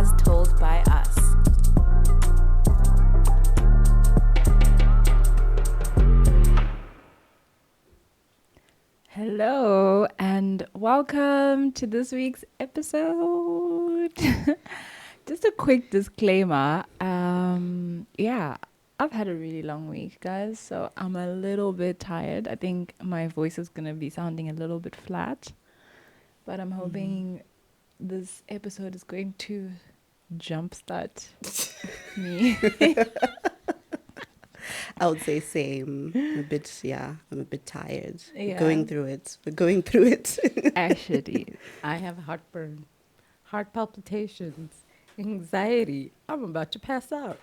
as told by us. Hello and welcome to this week's episode. Just a quick disclaimer. I've had a really long week, guys, so I'm a little bit tired. I think my voice is going to be sounding a little bit flat, but I'm hoping this episode is going to jumpstart me. I would say same. I'm a bit tired. Yeah. We're going through it. Actually, I have heartburn, heart palpitations, anxiety. I'm about to pass out.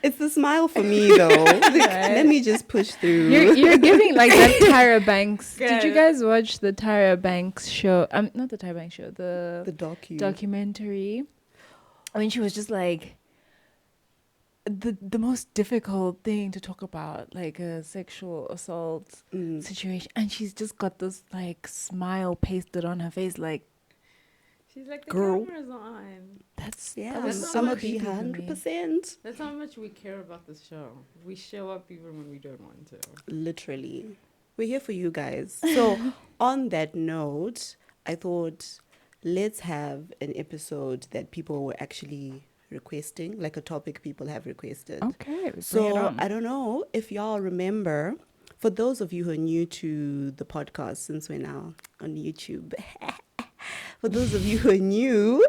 It's the smile for me, though. Let me just push through. you're giving like that Tyra Banks. Yeah. Did you guys watch the Tyra Banks show? Not the Tyra Banks show. The documentary. I mean, she was just like the most difficult thing to talk about, like a sexual assault situation, and she's just got this like smile pasted on her face, like She's like, the Girl. camera's on. that Yeah, was some so of the creepy to me. 100%. That's how much we care about this show. We show up even when we don't want to. Literally. We're here for you guys. So, on that note, I thought let's have an episode that people were actually requesting, like a topic people have requested. Okay, bring it So on. I don't know if y'all remember, for those of you who are new to the podcast, since we're now on YouTube, for those of you who are new,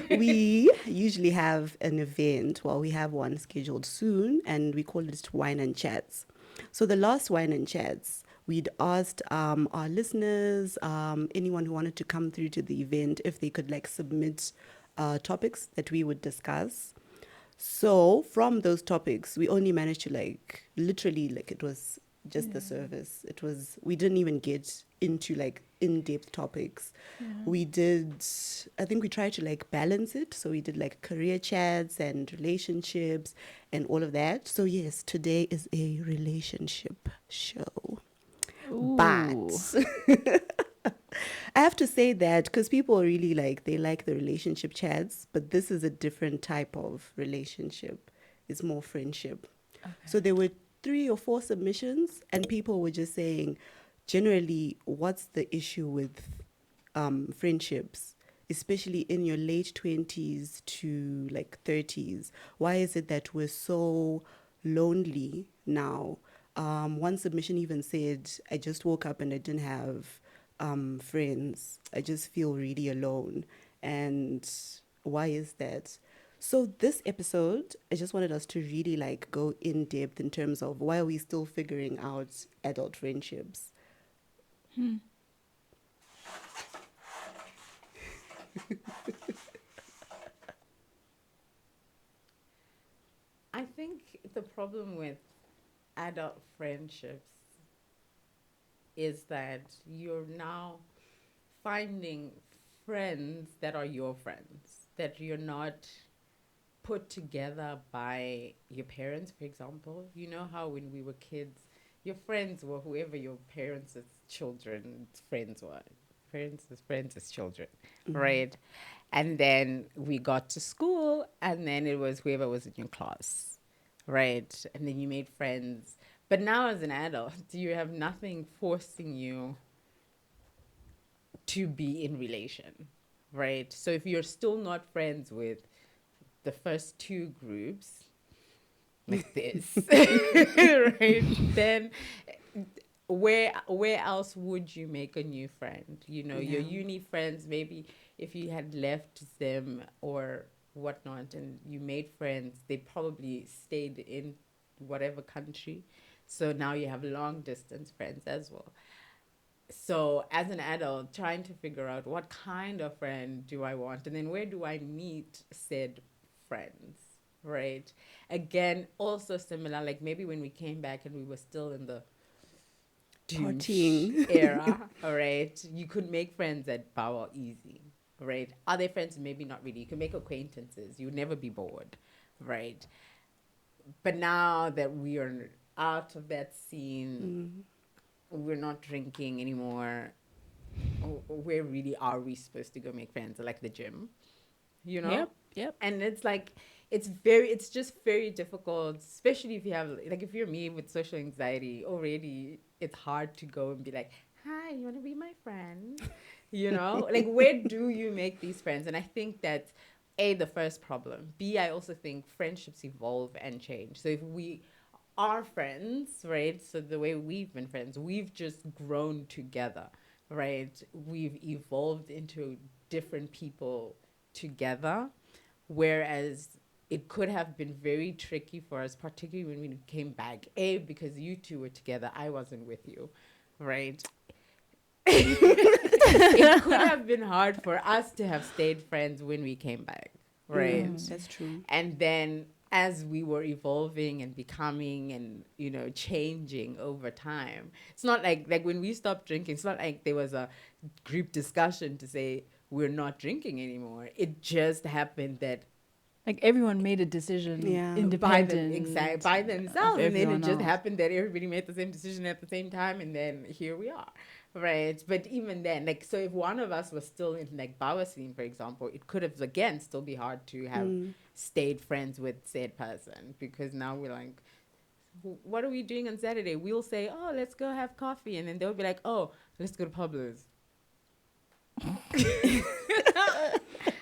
we usually have an event. Well, we have one scheduled soon, and we call it Wine and Chats. So the last Wine and Chats, we'd asked our listeners, anyone who wanted to come through to the event, if they could like submit topics that we would discuss. So from those topics, we only managed to like literally like it was just the surface. It was, we didn't even get into like in-depth topics. We did, I think we tried to like balance it. So we did like career chats and relationships and all of that. So yes, today is a relationship show. Ooh. But I have to say that because people really like, they like the relationship chats, but this is a different type of relationship. It's more friendship. Okay. So there were 3 or 4 submissions and people were just saying, generally, what's the issue with friendships, especially in your late 20s to like 30s? Why is it that we're so lonely now? One submission even said, I just woke up and I didn't have friends. I just feel really alone. And why is that? So this episode, I just wanted us to really like go in depth in terms of why are we still figuring out adult friendships. I think the problem with adult friendships is that you're now finding friends that are your friends, that you're not put together by your parents, for example. You know how when we were kids, your friends were whoever your parents' children's friends were. Friends as children, right? And then we got to school, and then it was whoever was in your class, right? And then you made friends. But now as an adult, you have nothing forcing you to be in relation, right? So if you're still not friends with the first 2 groups, like this, right? Then where else would you make a new friend? You know, your uni friends, maybe if you had left them or whatnot and you made friends, they probably stayed in whatever country. So now you have long distance friends as well. So as an adult, trying to figure out what kind of friend do I want, and then where do I meet said friends, right? Again, also similar, like maybe when we came back and we were still in the Partying. era, all right, you could make friends at Power easy, right? Are they friends? Maybe not really. You can make acquaintances. You would never be bored, right? But now that we are out of that scene, we're not drinking anymore. where really are we supposed to go make friends? Like the gym, you know? Yep. Yep. And it's like, it's just very difficult, especially if you have, like, if you're me with social anxiety already, it's hard to go and be like, hi, you want to be my friend? You know, like, where do you make these friends? And I think that's A, the first problem. B, I also think friendships evolve and change. So if we are friends, right? So the way we've been friends, we've just grown together, right? We've evolved into different people together. Whereas it could have been very tricky for us, particularly when we came back. A, because you two were together, I wasn't with you, right? It could have been hard for us to have stayed friends when we came back, right? That's true. And then as we were evolving and becoming and, changing over time, it's not like when we stopped drinking, it's not like there was a group discussion to say we're not drinking anymore. It just happened that Like everyone made a decision Yeah. independent by of themselves, and then it everyone just else. happened that everybody made the same decision at the same time, and then here we are, right? But even then, like, so if one of us was still in like power scene, for example, it could have again still be hard to have stayed friends with said person, because now we're like, what are we doing on Saturday? We'll say, oh, let's go have coffee, and then they'll be like, oh, let's go to Pablo's.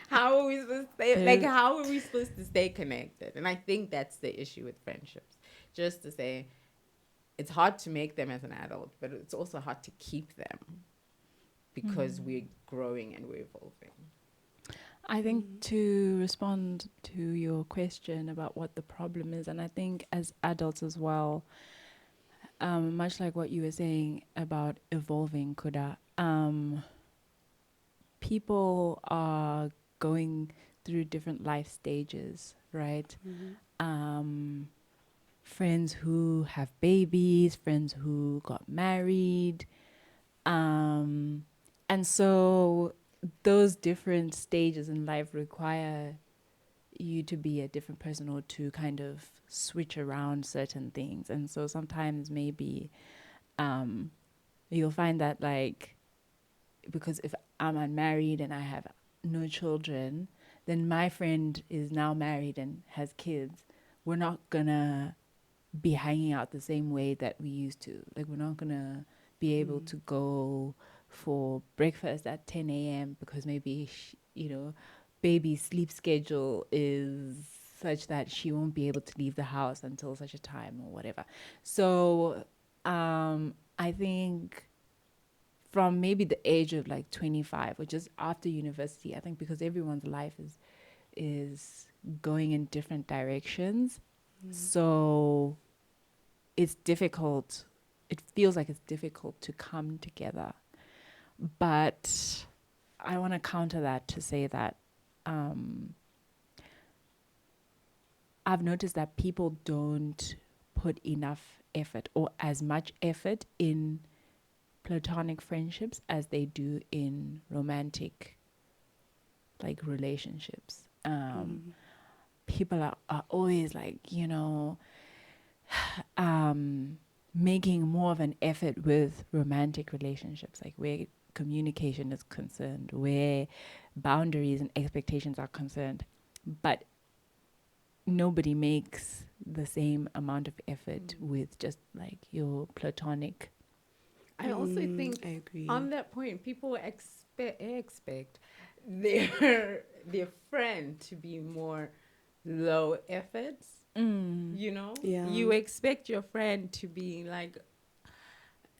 How are we supposed to stay, like, how are we supposed to stay connected? And I think that's the issue with friendships. Just to say, it's hard to make them as an adult, but it's also hard to keep them because we're growing and we're evolving. I think to respond to your question about what the problem is, and I think as adults as well, much like what you were saying about evolving, Kuda, people are going through different life stages, right? Friends who have babies, friends who got married. And so those different stages in life require you to be a different person or to kind of switch around certain things. And so sometimes maybe you'll find that, like, because if I'm unmarried and I have no children, then my friend is now married and has kids. We're not gonna be hanging out the same way that we used to. Like, we're not gonna be able to go for breakfast at 10 a.m. because maybe, baby's sleep schedule is such that she won't be able to leave the house until such a time or whatever. So I think from maybe the age of like 25 or just after university, I think because everyone's life is going in different directions. So it's difficult. It feels like it's difficult to come together. But I want to counter that to say that I've noticed that people don't put enough effort or as much effort in platonic friendships as they do in romantic, like, relationships. People are always like, making more of an effort with romantic relationships, like where communication is concerned, where boundaries and expectations are concerned. But nobody makes the same amount of effort with just like your platonic. I also think I agree. on that point, people expect their friend to be more low effort. Yeah. You expect your friend to be like,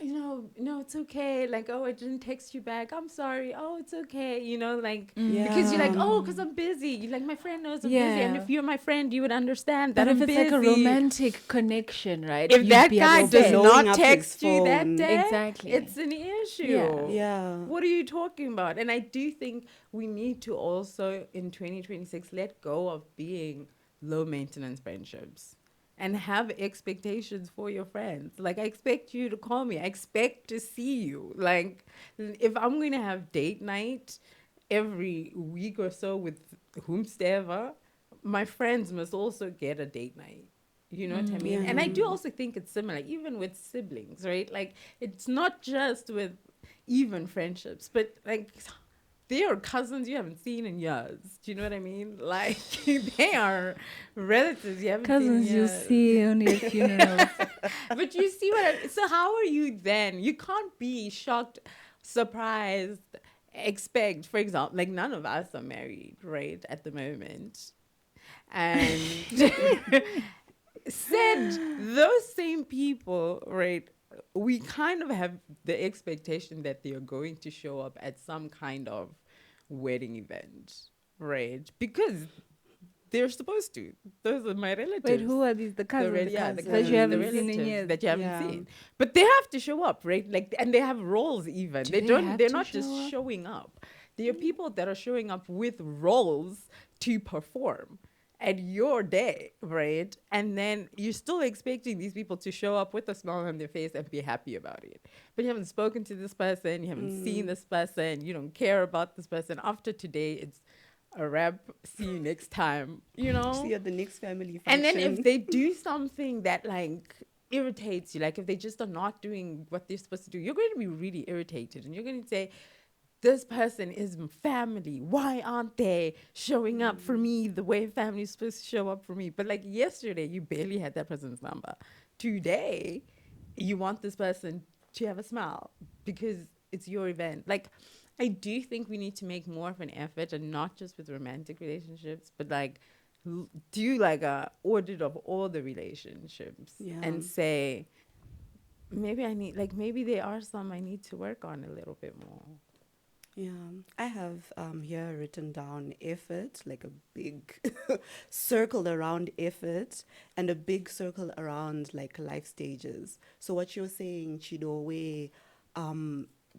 no, it's okay. Like, oh, I didn't text you back. I'm sorry. Oh, it's okay. Like, because you're like, oh, because I'm busy. You like, my friend knows I'm busy. And Yeah. if you're my friend, you would understand But that if I'm it's busy. like a romantic connection, right? If you'd that be guy does upset. blowing not up his text you that phone. day, Exactly. it's an issue. Yeah. Yeah. What are you talking about? And I do think we need to also, in 2026, let go of being low maintenance friendships and have expectations for your friends. Like, I expect you to call me. I expect to see you. Like, if I'm going to have date night every week or so with whomsoever, my friends must also get a date night. You know what I mean? And I do Yeah. also think it's similar, even with siblings, right? Like, it's not just with, even friendships, but like they are cousins you haven't seen in years. Do you know what I mean? Like they are relatives you haven't seen in Cousins you years. see only at funerals. But you see what I, so how are you then? You can't be shocked, surprised, expect, for example, like none of us are married, right, at the moment. And said those same people, right, we kind of have the expectation that they are going to show up at some kind of wedding event, right? Because they're supposed to. Those are my Wait, relatives. who are these? The cousins Yeah, that you the haven't seen in relatives years? that you haven't Yeah. seen, but they have to show up, right? Like, and they have roles. Even Do they they don't. have They're to not just show up? showing up. There are people that are showing up with roles to perform at your day, right? And then you're still expecting these people to show up with a smile on their face and be happy about it. But you haven't spoken to this person, you haven't seen this person, you don't care about this person. After today, it's a wrap. See you next time, you See know? you at the next family And then if function. they do something that like irritates you, like if they just are not doing what they're supposed to do, you're going to be really irritated and you're going to say, this person is family. Why aren't they showing up for me the way family is supposed to show up for me? But like yesterday, you barely had that person's number. Today, you want this person to have a smile because it's your event. Like, I do think we need to make more of an effort, and not just with romantic relationships, but like do like a audit of all the relationships Yeah. and say, maybe I need, like, maybe there are some I need to work on a little bit more. Yeah, I have here written down effort, like a big circle around effort and a big circle around like life stages. So what you're saying, Chido, where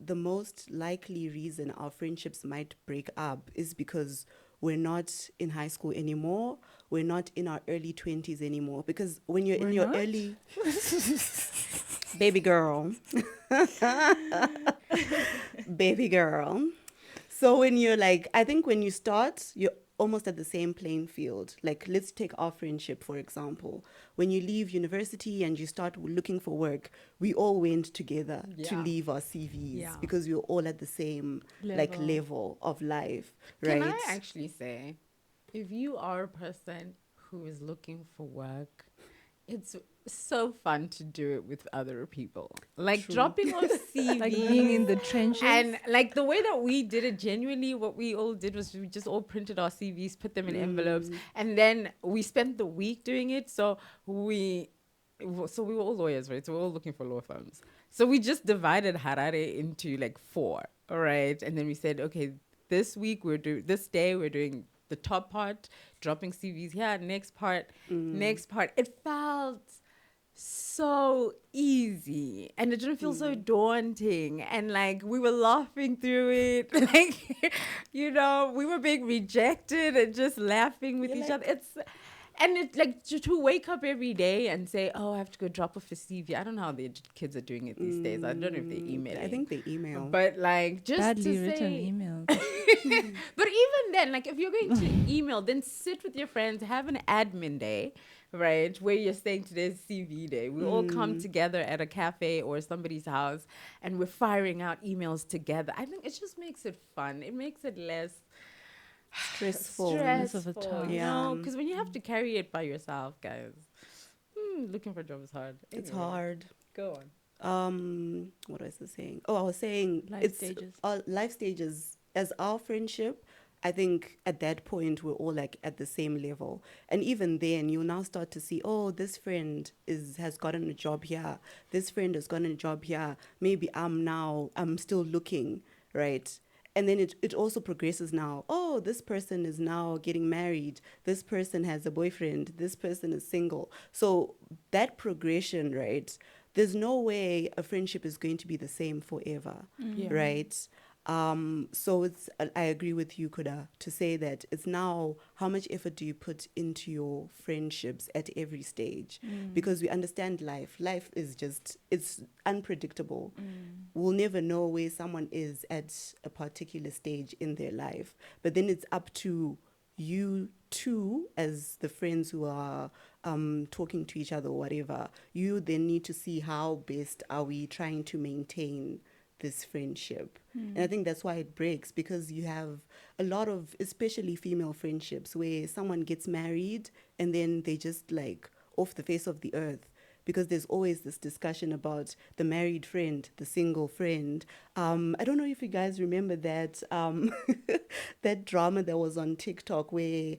the most likely reason our friendships might break up is because we're not in high school anymore. We're not in our early 20s anymore. Because when you're We're in your not? early, baby girl, baby girl. So when you're like, I think when you start, you're almost at the same playing field. Like, let's take our friendship, for example. When you leave university and you start looking for work, we all went together to Yeah. leave our CVs Yeah. because we were all at the same like Level. level of life, Can right? I actually say, if you are a person who is looking for work, it's so fun to do it with other people. Like True. dropping off Like being in CVs. the trenches. And like the way that we did it, genuinely, what we all did was we just all printed our CVs, put them in envelopes, and then we spent the week doing it. So we were all lawyers, right? So we're all looking for law firms. So we just divided Harare into like four, all right? And then we said, okay, this day we're doing the top part, dropping CVs here, next part. It felt so easy and it didn't feel so daunting, and like we were laughing through it. Like, we were being rejected and just laughing with You're each like, other. And it's like to wake up every day and say, oh, I have to go drop off a CV. I don't know how the kids are doing it these days. I don't know if they email I think they email. but like just Badly to written say, emails. but even then, like if you're going to email, then sit with your friends, have an admin day, right? Where you're saying today's CV day. We all come together at a cafe or somebody's house and we're firing out emails together. I think it just makes it fun. It makes it less Stressful. Less of a stressful, task. Yeah. because when you have to carry it by yourself, guys, looking for a job is hard. It's Anyway, hard. go on. What was I saying? Oh, I was saying Life it's stages. our life stages as our friendship. I think at that point we're all like at the same level, and even then you now start to see, oh, this friend has gotten a job here. This friend has gotten a job here. Maybe I'm still looking, right? And then it also progresses now. Oh, this person is now getting married. This person has a boyfriend. This person is single. So that progression, right? There's no way a friendship is going to be the same forever, Yeah. right? So I agree with you, Kuda, to say that it's now how much effort do you put into your friendships at every stage? Because we understand life. Life is it's unpredictable. We'll never know where someone is at a particular stage in their life. But then it's up to you two, as the friends who are talking to each other or whatever, you then need to see how best are we trying to maintain this friendship. And I think that's why it breaks, because you have a lot of, especially female friendships, where someone gets married and then they just like off the face of the earth, because there's always this discussion about the married friend, the single friend. I don't know if you guys remember that that drama that was on TikTok where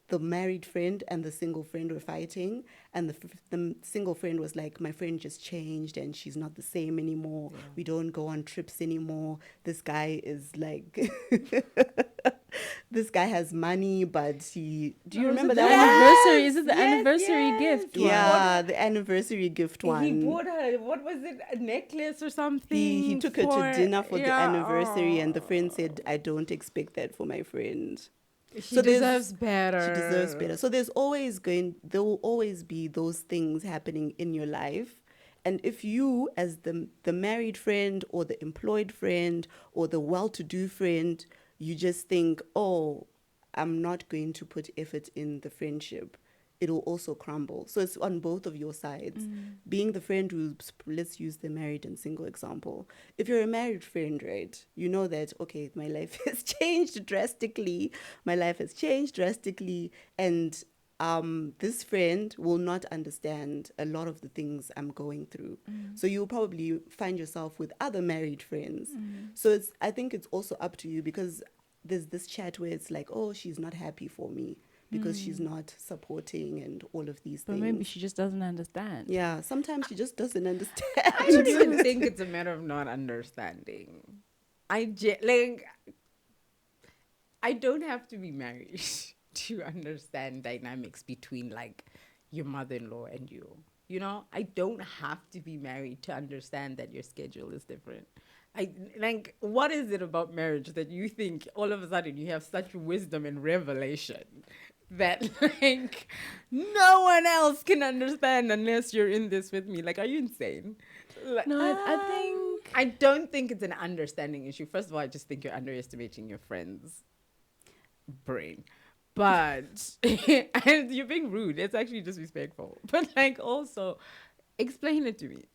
the married friend and the single friend were fighting, and the single friend was like, my friend just changed and she's not the same anymore. Yeah. We don't go on trips anymore. This guy is like this guy has money, but he, do you remember that one? anniversary? Is it the Yes, anniversary yes. gift? Yeah, the anniversary gift one. He bought her, what was it, a necklace or something? He took her to for- dinner for the yeah, anniversary, and the oh. friend said, I don't expect that for my friend. She So there's- deserves better. She deserves better. So there will always be those things happening in your life. And if you, as the married friend or the employed friend or the well-to-do friend, you just think, oh, I'm not going to put effort in the friendship, it will also crumble. So it's on both of your sides. Being the friend who's, let's use the married and single example. If you're a married friend, right, you know that, okay, my life has changed drastically. My life has changed drastically. And this friend will not understand a lot of the things I'm going through. So you'll probably find yourself with other married friends. So I think it's also up to you, because there's this chat where it's like, oh, she's not happy for me because she's not supporting and all of these But things. maybe she just doesn't understand. Yeah, sometimes she just doesn't understand. I don't even think it's a matter of not understanding. Like, I don't have to be married to understand dynamics between like your mother-in-law and you. You know, I don't have to be married to understand that your schedule is different. I like, what is it about marriage that you think all of a sudden you have such wisdom and revelation that like no one else can understand unless you're in this with me? Like, are you insane? Like, No, I think I don't think it's an understanding issue. First of all, I just think you're underestimating your friend's brain. But and you're being rude. It's actually disrespectful. But like, also explain it to me.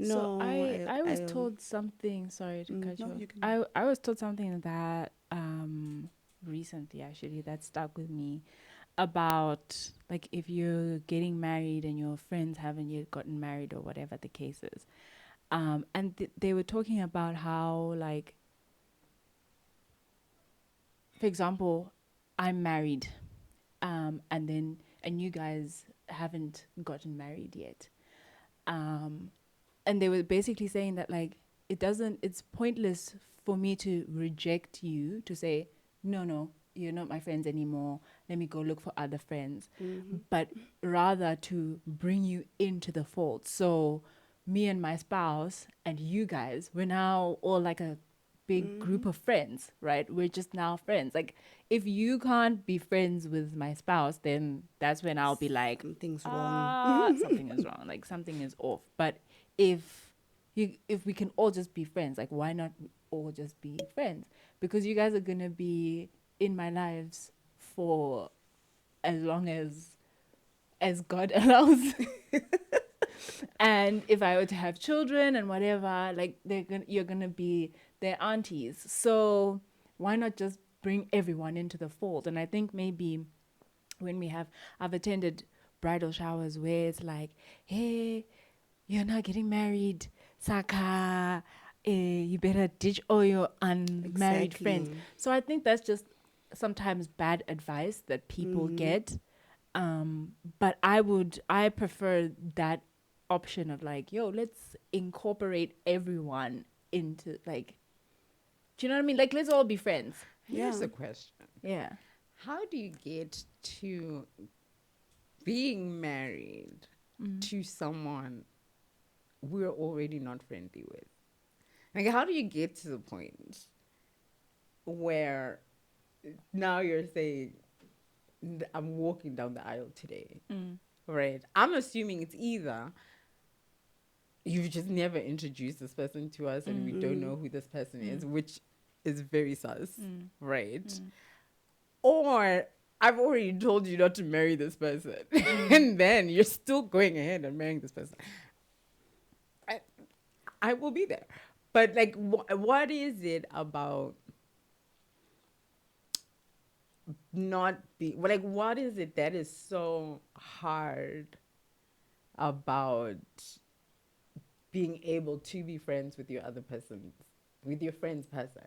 so. No, I was told something. Sorry to cut no, you off. you can. I was told something that recently actually that stuck with me about like if you're getting married and your friends haven't yet gotten married or whatever the case is. And they were talking about how like, for example, I'm married, and you guys haven't gotten married yet, and they were basically saying that like it's pointless for me to reject you, to say no, you're not my friends anymore, let me go look for other friends, but rather to bring you into the fold. So me and my spouse and you guys, we're now all like a big group of friends, right? We're just now friends. Like, if you can't be friends with my spouse, then that's when I'll be like, Something's wrong. something is wrong. Like, something is off. But if we can all just be friends, like, why not all just be friends? Because you guys are gonna be in my lives for as long as God allows. And if I were to have children and whatever, like you're gonna be their aunties. So why not just bring everyone into the fold? And I think maybe when I've attended bridal showers where it's like, hey, you're not getting married, Saka. You better ditch all your unmarried friends. Exactly. So I think that's just sometimes bad advice that people get. But I prefer that option of like, yo, let's incorporate everyone into like, do you know what I mean? Like, let's all be friends. Here's Yeah. a question. Yeah. How do you get to being married to someone we're already not friendly with? Like, how do you get to the point where now you're saying, I'm walking down the aisle today, right? I'm assuming it's either you've just never introduced this person to us and we don't know who this person is, which is very sus, right? Or I've already told you not to marry this person and then you're still going ahead and marrying this person. I will be there. But like, what is it about not be like? What is it that is so hard about being able to be friends with your other person's, with your friend's person?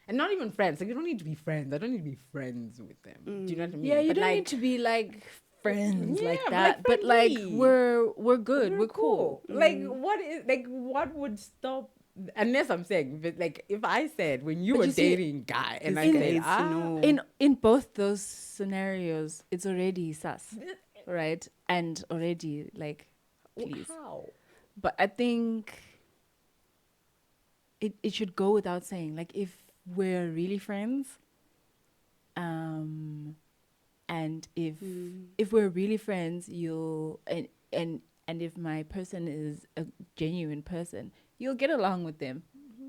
And not even friends. Like, you don't need to be friends. I don't need to be friends with them. Do you know what I Yeah, mean? you But don't need like, to be like friends like yeah, but like that. But like friendly. we're good. We're We're cool. cool. Like, what is like what would stop? Unless I'm saying, but like, if I said when you But were you see, dating guy, and This I guy said, needs to know. in both those scenarios, it's already sus, right? And already like, please. how? But I think it should go without saying. Like if we're really friends, um, and if we're really friends, you'll and if my person is a genuine person, you'll get along with them.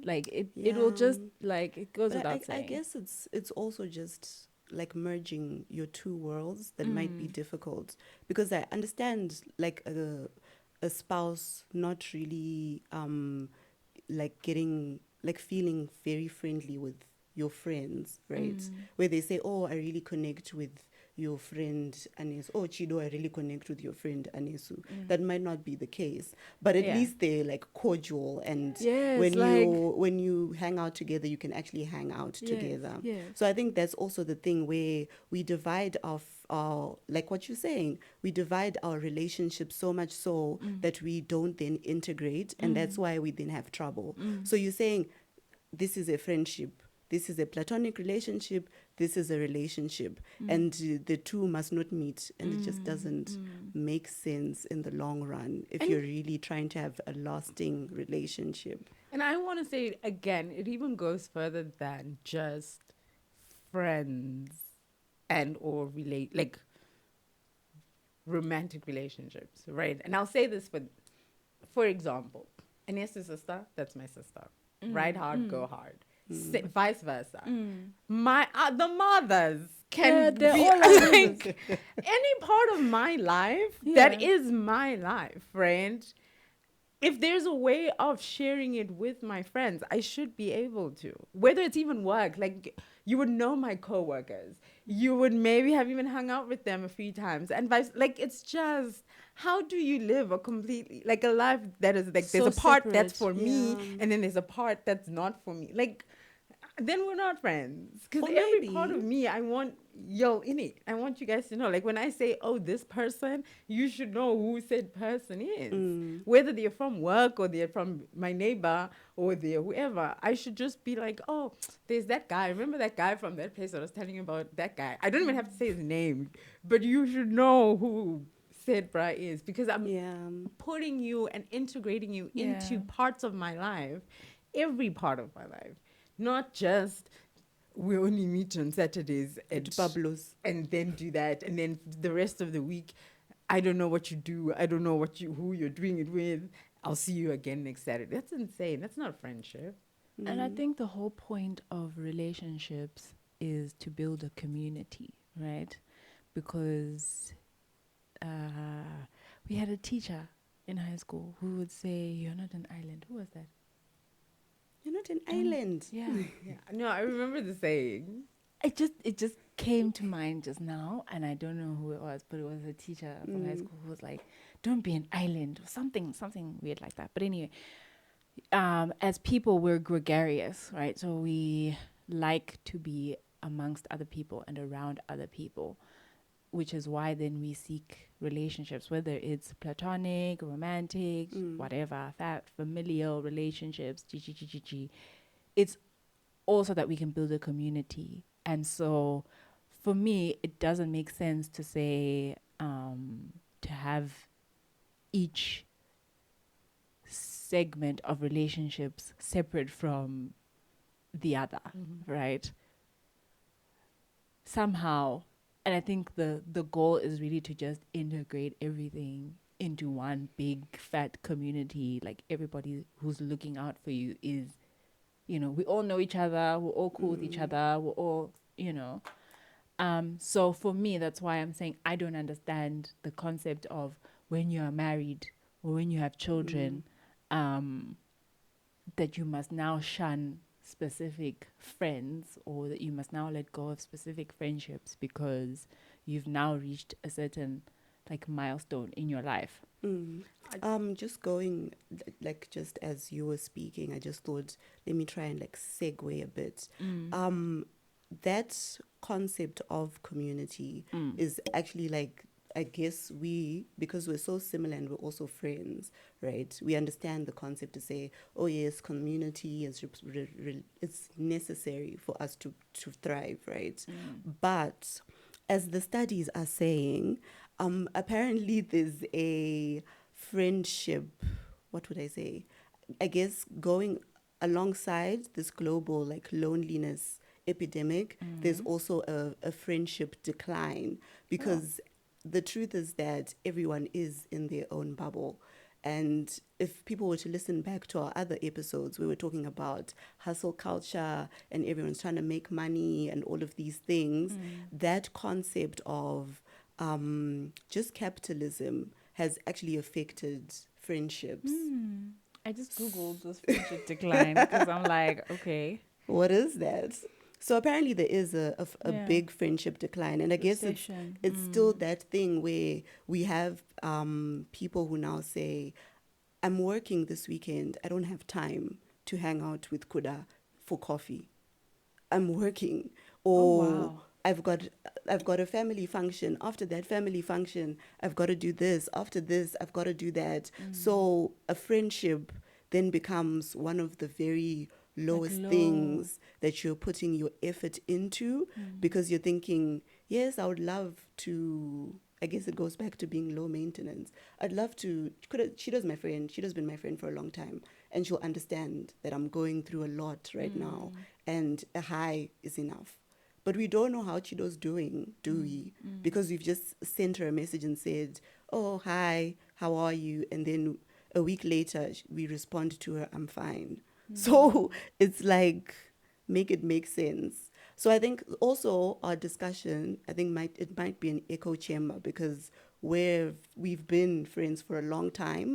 Like it will Yeah. just like it goes But without I saying. guess it's also just like merging your two worlds that might be difficult, because I understand like a spouse not really like getting like feeling very friendly with your friends, right? Where they say, oh, I really connect with your friend Anesu. Oh, Chido, I really connect with your friend Anesu. That might not be the case, but at Yeah. least they're like cordial, and Yes, like when you hang out together, you can actually hang out yes, together. yes. So I think that's also the thing where we divide our like what you're saying, we divide our relationship so much so that we don't then integrate, and that's why we then have trouble. So you're saying this is a friendship, this is a platonic relationship, this is a relationship, and the two must not meet, and it just doesn't make sense in the long run if And you're really trying to have a lasting relationship. and I want to say again, it even goes further than just friends and or relate like romantic relationships, right? And I'll say this for example, Ines' sister, that's my sister. Ride hard, go hard. Vice versa. My the mothers can They're be all like like any part of my life that Yeah. is my life, friend. If there's a way of sharing it with my friends, I should be able to. Whether it's even work, like you would know my coworkers, you would maybe have even hung out with them a few times, and vice. Like it's just how do you live a completely like a life that is like there's So a part that's separate. for me, Yeah. and then there's a part that's not for me. Like then we're not friends. Because Or every part maybe of me, I want yo in it. I want you guys to know. Like when I say, oh, this person, you should know who said person is. Whether they're from work or they're from my neighbor or they're whoever, I should just be like, oh, there's that guy. Remember that guy from that place I was telling you about? That guy. I don't even have to say his name, but you should know who said Bra is because I'm yeah. putting you and integrating you into Yeah. parts of my life, every part of my life, not just we only meet on Saturdays At Pablo's. and then do that, and then the rest of the week, I don't know what you do. I don't know who you're doing it with. I'll see you again next Saturday. That's insane. That's not friendship. And I think the whole point of relationships is to build a community, right? Because we had a teacher in high school who would say, "You're not an island." Who was that? You're not an island. Yeah. Yeah. No, I remember the saying. It just came to mind just now, and I don't know who it was, but it was a teacher from high school who was like, "Don't be an island," or something weird like that. But anyway, as people, we're gregarious, right? So we like to be amongst other people and around other people, which is why then we seek relationships, whether it's platonic, romantic, whatever, familial relationships, g. It's also that we can build a community. And so for me, it doesn't make sense to say, to have each segment of relationships separate from the other, right? Somehow, and I think the goal is really to just integrate everything into one big fat community. Like everybody who's looking out for you is, we all know each other, we're all cool with each other, we're all, so for me, that's why I'm saying I don't understand the concept of when you are married or when you have children, that you must now shun specific friends, or that you must now let go of specific friendships because you've now reached a certain like milestone in your life. Mm. Just going like just as you were speaking, I just thought let me try and like segue a bit. Um, that concept of community is actually like I guess we because we're so similar and we're also friends, right? We understand the concept to say, oh yes, community is it's necessary for us to thrive, right? But as the studies are saying, apparently there's a friendship, what would I say? I guess going alongside this global like loneliness epidemic, there's also a friendship decline because the truth is that everyone is in their own bubble. And if people were to listen back to our other episodes, we were talking about hustle culture and everyone's trying to make money and all of these things. That concept of just capitalism has actually affected friendships. I just googled this friendship decline because I'm like, okay, What is that? So apparently there is a yeah, big friendship decline, and I guess recession. it's still that thing where we have people who now say, "I'm working this weekend. I don't have time to hang out with Kuda for coffee. I'm working," Oh or wow. I've got a family function. After that family function, I've got to do this. After this, I've got to do that. So a friendship then becomes one of the very Like lowest low. things that you're putting your effort into because you're thinking, yes, I would love to. I guess it goes back to being low maintenance. I'd love to. Chido's my friend. Chido's been my friend for a long time, and she'll understand that I'm going through a lot right now, and a hi is enough. But we don't know how Chido's doing, do we? Because we've just sent her a message and said, "Oh, hi, how are you?" And then a week later, we respond to her, "I'm fine." So it's like, make it make sense. So I think also our discussion, I think it might be an echo chamber because we've been friends for a long time,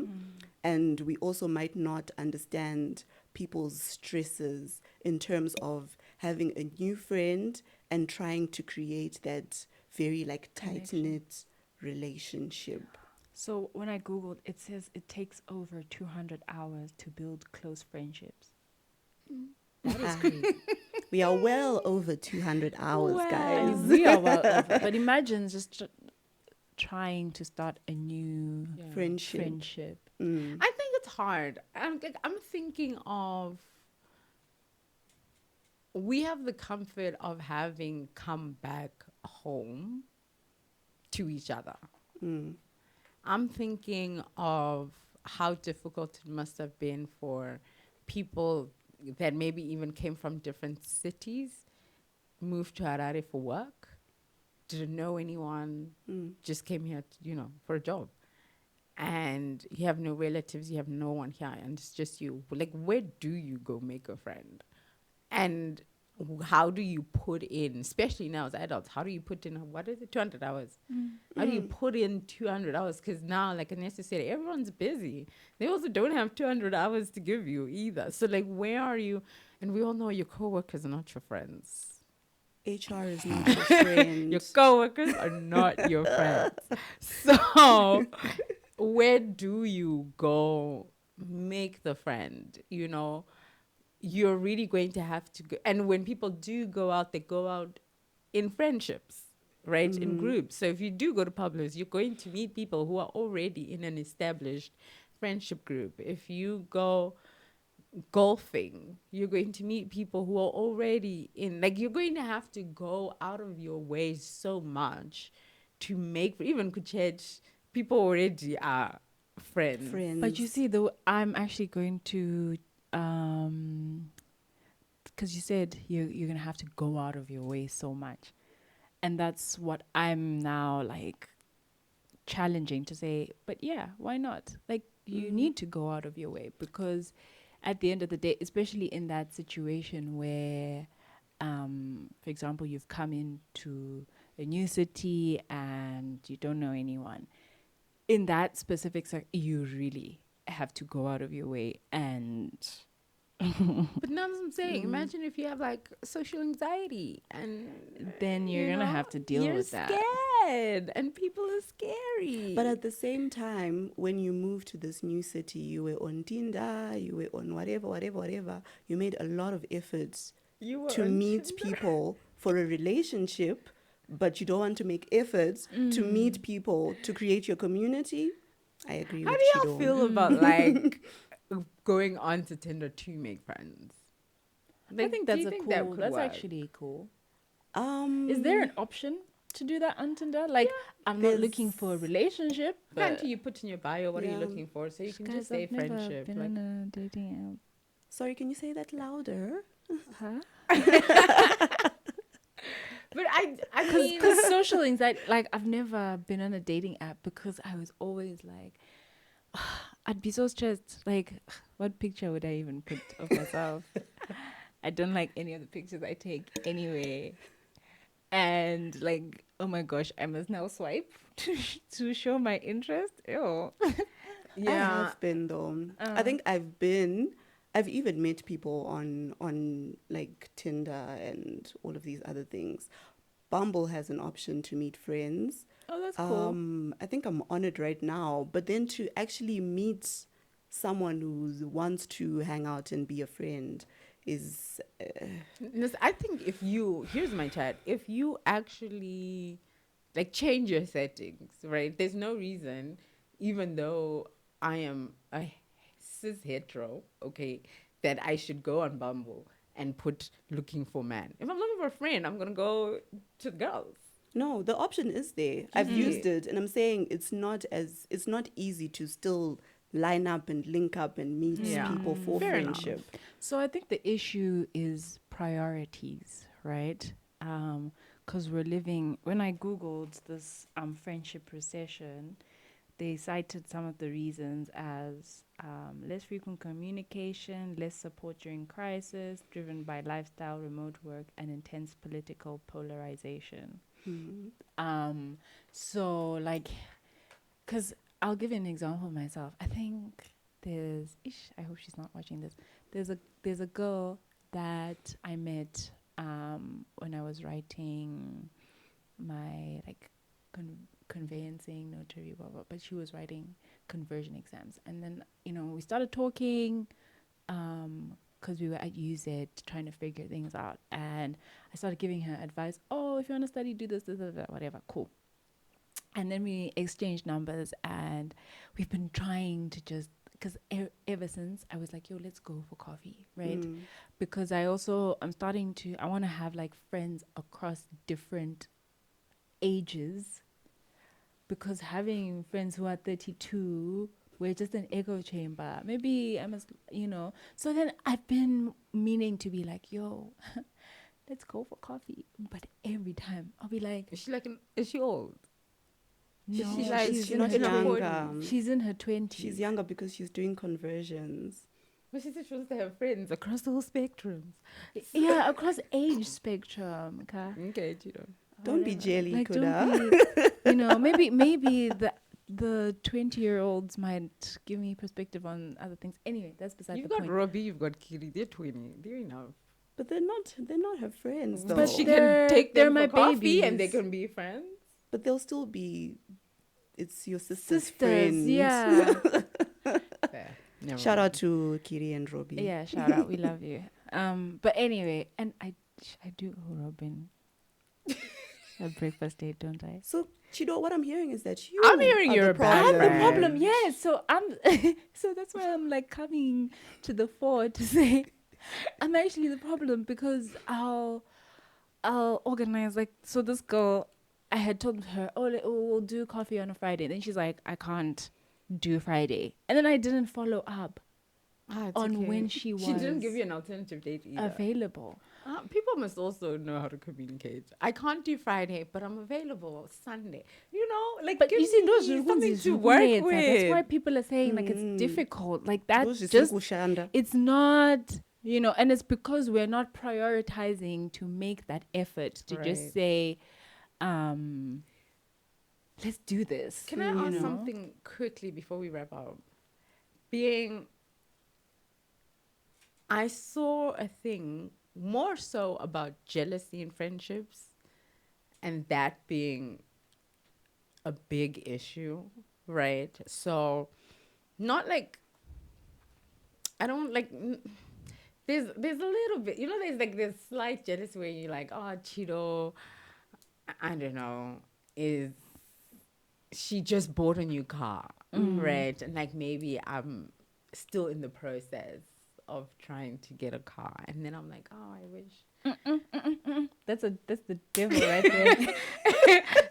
and we also might not understand people's stresses in terms of having a new friend and trying to create that very like tight Connection. knit relationship. So when I googled, it says it takes over 200 hours to build close friendships. That is Ah, crazy. we are well over 200 hours, I guys. mean, we are well over, but imagine just trying to start a new Yeah. Friendship. friendship. Mm. I think it's hard. I'm thinking of we have the comfort of having come back home to each other. Mm. I'm thinking of how difficult it must have been for people that maybe even came from different cities, moved to Harare for work, didn't know anyone, Mm. just came here, for a job. And you have no relatives, you have no one here, and it's just you. Like, where do you go make a friend? And how do you put in, especially now as adults, how do you put in, what is it, 200 hours? How do you put in 200 hours? Because now, like Anessa said, everyone's busy. They also don't have 200 hours to give you either. So, like, where are you? And we all know your coworkers are not your friends. HR is not your Your friend. coworkers are not your friends. So, where do you go make the friend? You're really going to have to go. And when people do go out, they go out in friendships, right? In Mm-hmm. groups. So if you do go to Pablo's, you're going to meet people who are already in an established friendship group. If you go golfing, you're going to meet people who are already in, like, you're going to have to go out of your way so much to make, even Kuchet, people already are friends. But you Friends. see, though, I'm actually going to, because you said you're gonna have to go out of your way so much, and that's what I'm now like challenging to say. But yeah, why not? Like, you Mm-hmm. need to go out of your way because, at the end of the day, especially in that situation where, for example, you've come into a new city and you don't know anyone in that specific you really have to go out of your way and But now I'm saying, imagine if you have like social anxiety and Then you're gonna have to deal you're with that. scared and people are scary. But at the same time, when you move to this new city, you were on Tinder, you were on whatever. You made a lot of efforts you were to on meet Tinder. people for a relationship, but you don't want to make efforts to meet people to create your community. I agree How with do y'all Chido. feel about like going on to Tinder to make friends? I Like, think do that's you a think that cool. could That's work? actually cool. Is there Um, an option to do that on Tinder? Like, I'm not there's looking for a relationship, Can't but you put in your bio what are you yeah. looking for, so you can just guys, say I've never friendship, been like. on a dating Sorry, can you say that louder? app. Huh? But I mean, Because social anxiety, like, I've never been on a dating app because I was always like, I'd be so stressed. Like, what picture would I even put of myself? I don't like any of the pictures I take anyway. And like, oh my gosh, I must now swipe to show my interest. Ew. I yeah, have been though. I Uh, think I've even met people on like Tinder and all of these other things. Bumble has an option to meet friends. oh, that's cool. I think I'm on it right now, but then to actually meet someone who wants to hang out and be a friend is I think if you here's my chat, if you actually like change your settings, right? There's no reason, even though I am a cis hetero, okay, that I should go on Bumble and put looking for man. If I'm looking for a friend, I'm gonna go to girls. no, the option is there. You I've see used it. it and I'm saying it's not easy to still line up and link up and meet Yeah, people for fair enough. friendship. So I think the issue is priorities, right? Because we're living. When I googled this friendship recession, they cited some of the reasons as less frequent communication, less support during crisis, driven by lifestyle, remote work, and intense political polarization. Hmm. So like, because I'll give you an example of myself. I think I hope she's not watching this. There's a girl that I met when I was writing my like conveyancing notary blah, blah, but she was writing conversion exams, and then we started talking because we were at UZ trying to figure things out, and I started giving her advice. Oh, if you want to study, do this, whatever. Cool. And then we exchanged numbers, and we've been trying to just because ever since I was like, yo, let's go for coffee, right? Mm. Because I want to have like friends across different ages, because having friends who are 32, we're just an echo chamber. Maybe I must, So then I've been meaning to be like, yo, let's go for coffee. But every time I'll be like, Is she old? no, she like she's She's in not her younger. she's in her 20s. She's younger because she's doing conversions. Well, she said she wants to have friends across the whole spectrums. Yeah, across age spectrum. Okay. Okay, you know. Don't be Whatever. jelly, Like, Kuda. don't be, maybe the 20-year-olds might give me perspective on other things. Anyway, that's beside You've the got point. Robbie, you've got Kiri. They're 20. They're enough. But they're not her friends though. But she can take they're them my for coffee and they babies. can be friends. But they'll still be. It's your sister's Sisters, friend. yeah. Fair. Never Shout out mind. to Kiri and Robbie. Yeah, shout out. We love you. But anyway, and I do owe Robin a breakfast date, don't I? So Chido, what I'm hearing is that you. I'm hearing are you're the a bad problem. The friend. problem, yeah. So so that's why I'm like coming to the fore to say I'm actually the problem, because I'll organize, like, so this girl, I had told her, oh, we'll do coffee on a Friday. Then she's like, I can't do Friday, and then I didn't follow up It's on okay. when she She didn't was give you an alternative date either. available. People must also know how to communicate. I can't do Friday, but I'm available Sunday. Like, But give you see, those me are something to work with. That's why people are saying like it's Mm. difficult. Like that Those just Kushanda. it's not, and it's because we're not prioritizing to make that effort to Right. just say, let's do this. Can I ask something quickly before we wrap up? Being I saw a thing more so about jealousy in friendships and that being a big issue, right? So, not like I don't like. There's a little bit, there's like this slight jealousy where you're like, oh, Cheeto, I don't know, is she just bought a new car, right? And like maybe I'm still in the process of trying to get a car, and then I'm like, oh, I wish. That's the devil right there.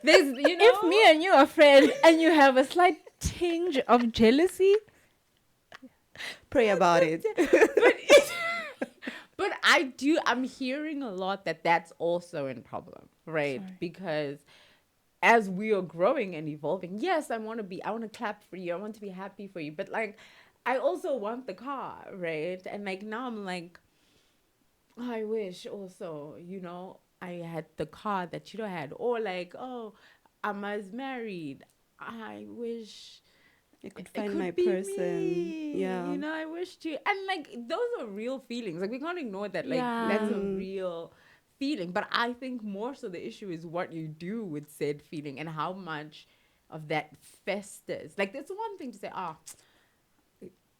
There's, If me and you are friends and you have a slight tinge of jealousy, Pray about it. but I'm hearing a lot that that's also a problem, right? Sorry. Because as we are growing and evolving, yes, I want to clap for you. I want to be happy for you. But like, I also want the car, right? And like, now I'm like, oh, I wish also, I had the car that you had. Or like, oh, I'm as married. I wish I could it find my could be person. me. Yeah. I wish to. And like, those are real feelings. Like, we can't ignore that. Like, yeah. that's a real feeling. But I think more so the issue is what you do with said feeling and how much of that festers. Like, it's one thing to say, oh,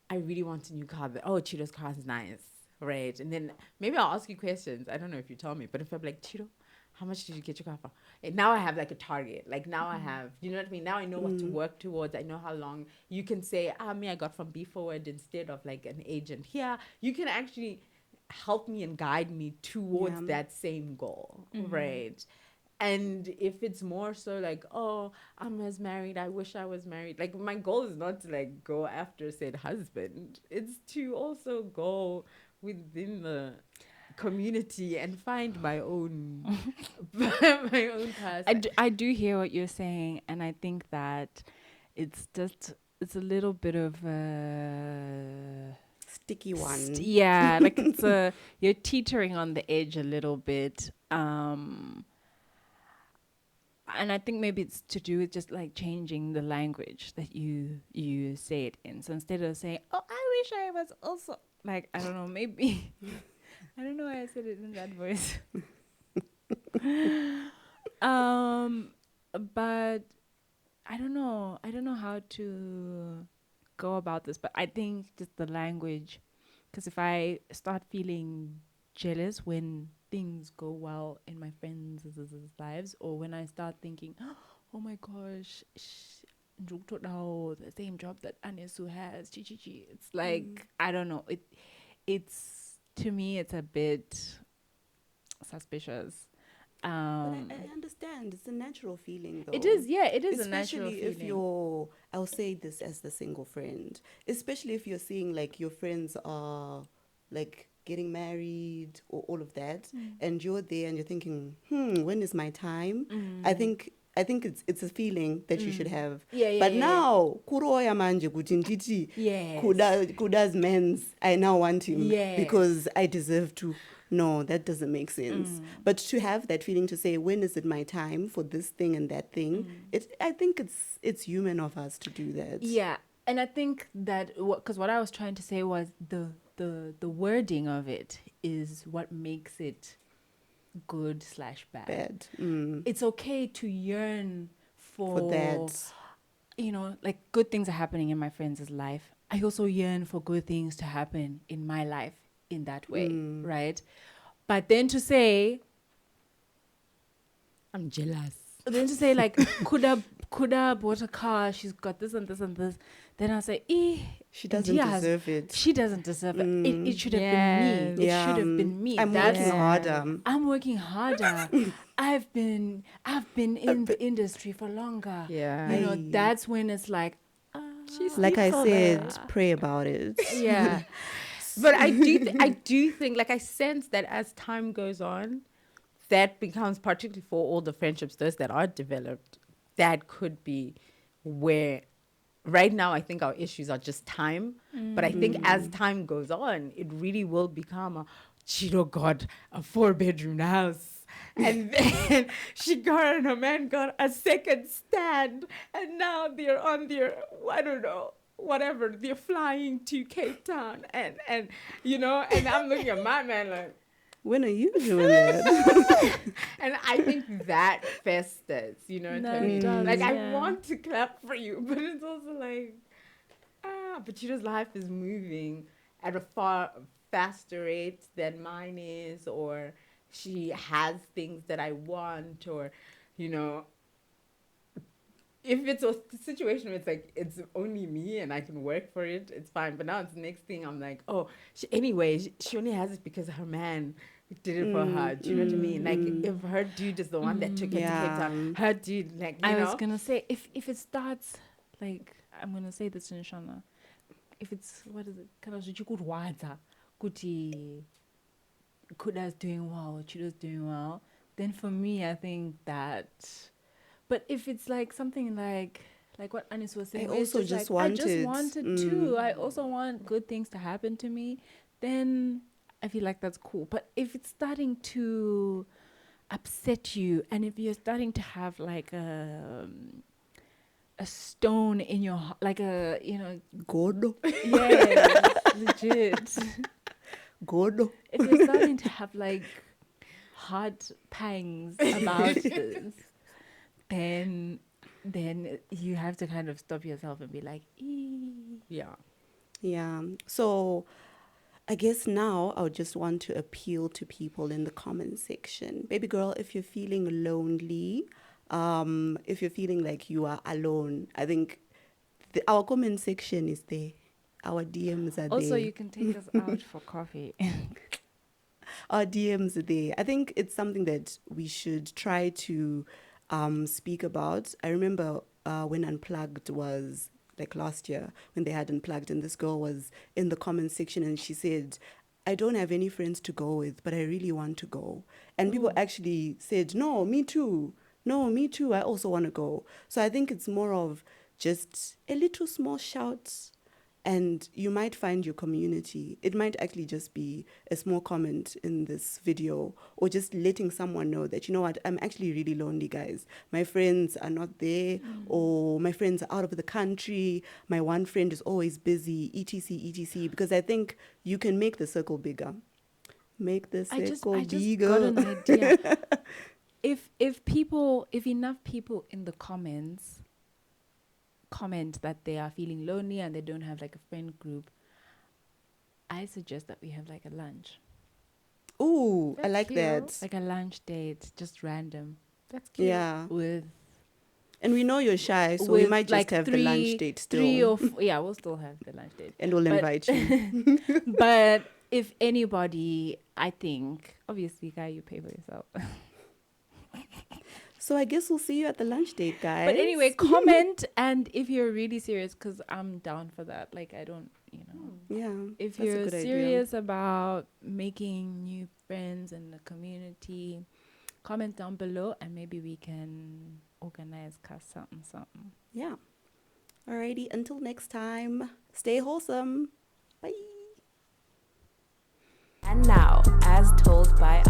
I really want a new car, but oh, Cheeto's car is nice, right? And then maybe I'll ask you questions. I don't know if you tell me, but if I'm like, Cheeto, how much did you get your car for? And now I have like a target. Like now I have, you know what I mean? Now I know what to work towards. I know how long you can say, me, I got from B Forward instead of like an agent here. You can actually help me and guide me towards Yeah. that same goal, right? And if it's more so like, oh, I'm as married, I wish I was married. Like, my goal is not to like go after said husband. It's to also go within the community and find my own my own person. I do hear what you're saying, and I think that it's a little bit of a Sticky one. yeah, like it's a you're teetering on the edge a little bit. And I think maybe it's to do with just like changing the language that you say it in. So instead of saying, "Oh, I wish I was also," like, I don't know, maybe I don't know why I said it in that voice. um, but I don't know. I don't know how to go about this. But I think just the language, because if I start feeling jealous when things go well in my friends' lives, or when I start thinking, oh my gosh, the same job that Anesu has, it's like, I don't know. It's to me, it's a bit suspicious. But I understand. It's a natural feeling, though. It is, yeah, it is a natural Especially if feeling. I'll say this as the single friend, especially if you're seeing like your friends are like getting married or all of that, and you're there and you're thinking, when is my time? I think it's a feeling that you should have. Yeah, yeah, But yeah, yeah. now, kuroya manje kuti nditi, Yes. kuda's men's, I now want him Yes. because I deserve to. No, that doesn't make sense. But to have that feeling to say, when is it my time for this thing and that thing? I think it's human of us to do that. Yeah, and I think that because what I was trying to say was the wording of it is what makes it good/bad. Bad. It's okay to yearn For that. like good things are happening in my friends' life. I also yearn for good things to happen in my life in that way, right? But then to say, I'm jealous. like, Kuda bought a car, she's got this and this and this, then I'll say, She doesn't deserve it. She doesn't deserve it. It should have been me. It should have been me. I'm working harder. I'm working harder. I've been in the industry for longer. Yeah. Aye. That's when it's like, Like I sleeps said, over. pray about it. Yeah. But I do think, like, I sense that as time goes on, that becomes, particularly for all the friendships, those that are developed, that could be where, right now, I think our issues are just time. But I think as time goes on, it really will become a, Cheeto got a 4-bedroom house. And then she got and her man got a second stand. And now they're on their, I don't know, whatever, they're flying to Cape Town, and you know, and I'm looking at my man like, when are you doing that? and I think that festers, you know what I No, it mean? does, Like, I yeah. want to clap for you, but it's also like, but you know, life is moving at a far faster rate than mine is, or she has things that I want, or, you know, if it's a situation where it's like it's only me and I can work for it, it's fine. But now it's the next thing. I'm like, oh, she only has it because her man did it for her. Do you know what I mean? Like, if her dude is the one that took her to Cape Yeah. Town, her dude, like, you I know, was gonna say if it starts like I'm gonna say this in Shona. If it's what is it? Kind of kurwadza kuti Kuda's doing well, Chido's doing well. Then for me, I think that. But if it's like something like what Anis was saying, I where it's also just just like I just wanted. wanted to. I also want good things to happen to me. Then I feel like that's cool. But if it's starting to upset you, and if you're starting to have like a stone in your like a God. yeah legit. God. If you're starting to have like heart pangs about this, then you have to kind of stop yourself and be like, yeah. Yeah. So I guess now I would just want to appeal to people in the comment section. Baby girl, if you're feeling lonely, if you're feeling like you are alone, I think our comment section is there. Our DMs are also there. you can take us out for coffee. Our DMs are there. I think it's something that we should try to speak about. I remember when Unplugged was like last year, when they had Unplugged, and this girl was in the comment section and she said, I don't have any friends to go with, but I really want to go. And people actually said, no, me too. No, me too. I also want to go. So I think it's more of just a little small shout, and you might find your community. It might actually just be a small comment in this video, or just letting someone know that, you know what, I'm actually really lonely, guys. My friends are not there, or my friends are out of the country. My one friend is always busy, etc, etc. Because I think you can make the circle bigger. Make the I just circle got bigger. an idea. if enough people in the comments comment that they are feeling lonely and they don't have like a friend group, I suggest that we have like a lunch. Ooh, I That's like cute. that. Like a lunch date, just random. That's cute. Yeah. With And we know you're shy, so we might just like have the lunch date still. three or yeah, we'll still have the lunch date. And we'll But- invite you. But if anybody, I think, obviously, guy, you pay for yourself. So I guess we'll see you at the lunch date, guys. But anyway, comment, and if you're really serious, because I'm down for that. Like, I don't, Yeah. if that's a you're good idea. serious about making new friends in the community, comment down below, and maybe we can organize something. Yeah. Alrighty, until next time, stay wholesome. Bye. And now, as told by